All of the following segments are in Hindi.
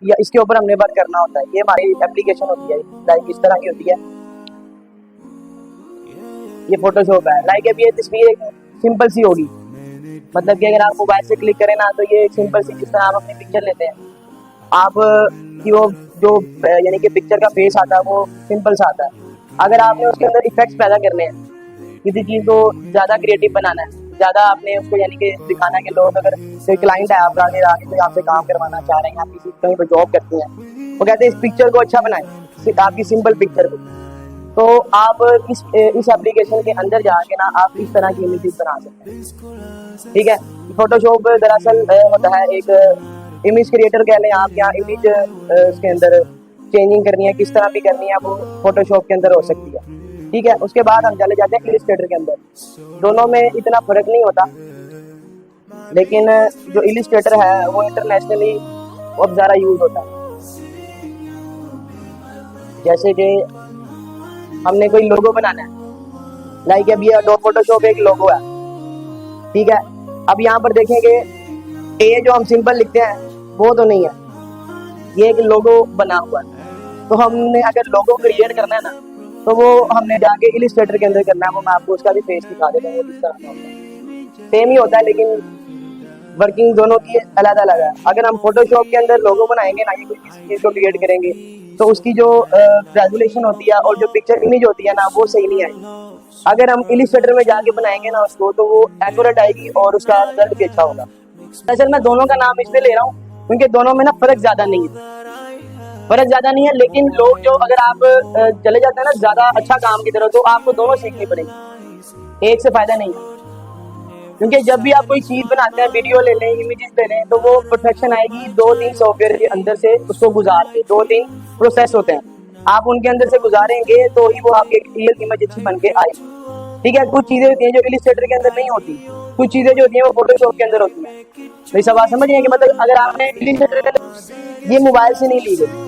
या इसके ऊपर हमने वर्क करना होता है। ये हमारी एप्लीकेशन होती है, लाइक इस तरह की होती है। ये फोटोशॉप है। लाइक अभी ये तस्वीर एक सिंपल सी होगी, मतलब कि अगर आप मोबाइल से क्लिक करें ना तो ये एक सिंपल सी, जिस तरह आप अपनी पिक्चर लेते हैं आप कि वो जो यानी कि पिक्चर का फेस आता है वो सिंपल सा आता है। अगर आपने उसके अंदर इफेक्ट्स पैदा करने हैं, किसी चीज़ को ज़्यादा क्रिएटिव बनाना है, ज़्यादा आपने उसको यानी कि दिखाना है कि लोग, अगर कोई क्लाइंट है आपका, आगे आगे कोई आपसे काम करवाना चाह रहे हैं, आप किसी कहीं पर जॉब करते हैं, वो कहते हैं इस पिक्चर को अच्छा बनाएं, आपकी सिंपल पिक्चर को। तो आप इस एप्लीकेशन के अंदर जाके ना आप इस तरह की इमेजेस बना सकते हैं। ठीक है। फोटोशॉप दरअसल होता है एक इमेज क्रिएटर कह लें आप, या इमेज उसके अंदर चेंजिंग करनी है, किस तरह भी करनी है, वो फोटोशॉप के अंदर हो सकती है। ठीक है। उसके बाद हम चले जाते हैं इलिस्ट्रेटर के अंदर। दोनों में इतना फर्क नहीं होता, लेकिन जो इलिस्ट्रेटर है वो इंटरनेशनली बहुत ज़्यादा यूज होता है। जैसे कि हमने कोई लोगो बनाना है, लाइक अभी एडोब फोटोशॉप एक लोगो है। ठीक है। अब यहाँ पर देखेंगे ये जो हम सिंपल लिखते हैं वो तो नहीं है, ये एक लोगो बना हुआ है। तो हमने अगर लोगो क्रिएट करना है ना तो वो हमने जाके इलिस्ट्रेटर के अंदर करना है। वो मैं आपको उसका भी फेस दिखा देता हूँ, वो किस तरह का होता है। सेम ही होता है लेकिन वर्किंग दोनों की अलग अलग है। अगर हम फोटोशॉप के अंदर लोगो बनाएंगे ना, ये कोई किसी चीज़ को क्रिएट करेंगे, तो उसकी जो रेजोल्यूशन होती है और जो पिक्चर इमेज होती है ना वो सही नहीं आएगी। अगर हम इलिस्ट्रेटर में जाके बनाएंगे ना उसको, तो वो एक्यूरेट आएगी और उसका रिजल्ट भी अच्छा होगा। दरअसल मैं दोनों का नाम इसलिए ले रहा हूँ क्योंकि दोनों में ना फर्क ज़्यादा नहीं है, लेकिन लोग जो, अगर आप चले जाते हैं ना ज़्यादा अच्छा काम की तरफ, तो आपको दोनों सीखनी पड़ेगी, एक से फायदा नहीं है। क्योंकि जब भी आप कोई चीज़ बनाते हैं, वीडियो ले लें, इमेजेस ले लें, तो वो परफेक्शन आएगी 2-3 सॉफ्टवेयर के अंदर से उसको गुजार के। 2-3 प्रोसेस होते हैं, आप उनके अंदर से गुजारेंगे तो ही वो आपकी रियल इमेज अच्छी बन के आएगी। ठीक है। कुछ चीज़ें होती हैं जो इलिस्ट्रेटर के अंदर नहीं होती, कुछ चीज़ें जो होती हैं वो फोटोशॉप के अंदर होती हैं। मेरी सवाल समझ रहे हैं कि मतलब अगर आपने इलिस्ट्रेटर के अंदर, ये मोबाइल से नहीं ली गई,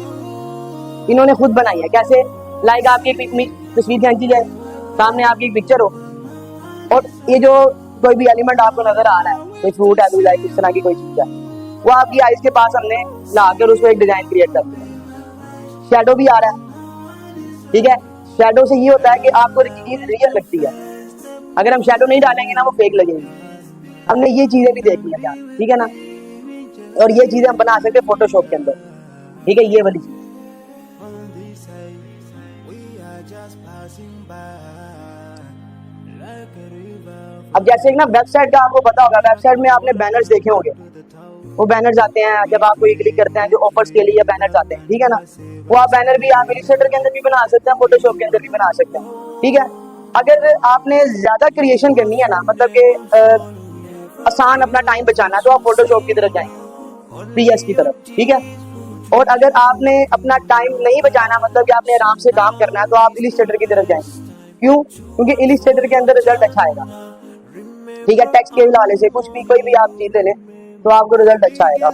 इन्होंने खुद बनाई है। कैसे? लाइक आपकी एक तस्वीर खींची जाए, सामने आपकी एक पिक्चर हो, और ये जो कोई भी एलिमेंट आपको नजर आ रहा है, कोई फ्रूट है, कोई लाइक इस तरह की कोई चीज है, वो आपकी आइज के पास हमने लाकर उसको एक डिजाइन क्रिएट कर दिया। शैडो भी आ रहा है। ठीक है। शैडो से ये होता है कि आपको चीज रियल लगती है। अगर हम शैडो नहीं डालेंगे ना वो फेक लगेगी। हमने ये चीजें भी देखी है। ठीक है ना। और ये चीजें हम बना सकते हैं फोटोशॉप के अंदर। ठीक है। ये वाली चीज। अब जैसे एक ना वेबसाइट का आपको पता होगा, वेबसाइट में आपने बैनर्स देखे होंगे, वो बैनर्स आते हैं जब आप कोई क्लिक करते हैं, जो ऑफर्स के लिए बैनर्स आते हैं। ठीक है ना। वो आप बैनर भी आप इलिस्ट्रेटर के अंदर भी बना सकते हैं, फोटोशॉप के अंदर भी बना सकते हैं। ठीक है। अगर आपने ज्यादा क्रिएशन करनी है ना, मतलब कि आसान अपना टाइम बचाना है, तो आप फोटोशॉप की तरफ जाएंगे, पीएस की तरफ। ठीक है। और अगर आपने अपना टाइम नहीं बचाना, मतलब कि आपने आराम से काम करना है, तो आप इलिस्ट्रेटर की तरफ जाएंगे। क्यों? क्योंकि इलिस्ट्रेटर के अंदर रिजल्ट अच्छा आएगा। ठीक है। टेक्स्ट के हवाले से कुछ भी, कोई भी आप चीज ले लें तो आपको रिजल्ट अच्छा आएगा।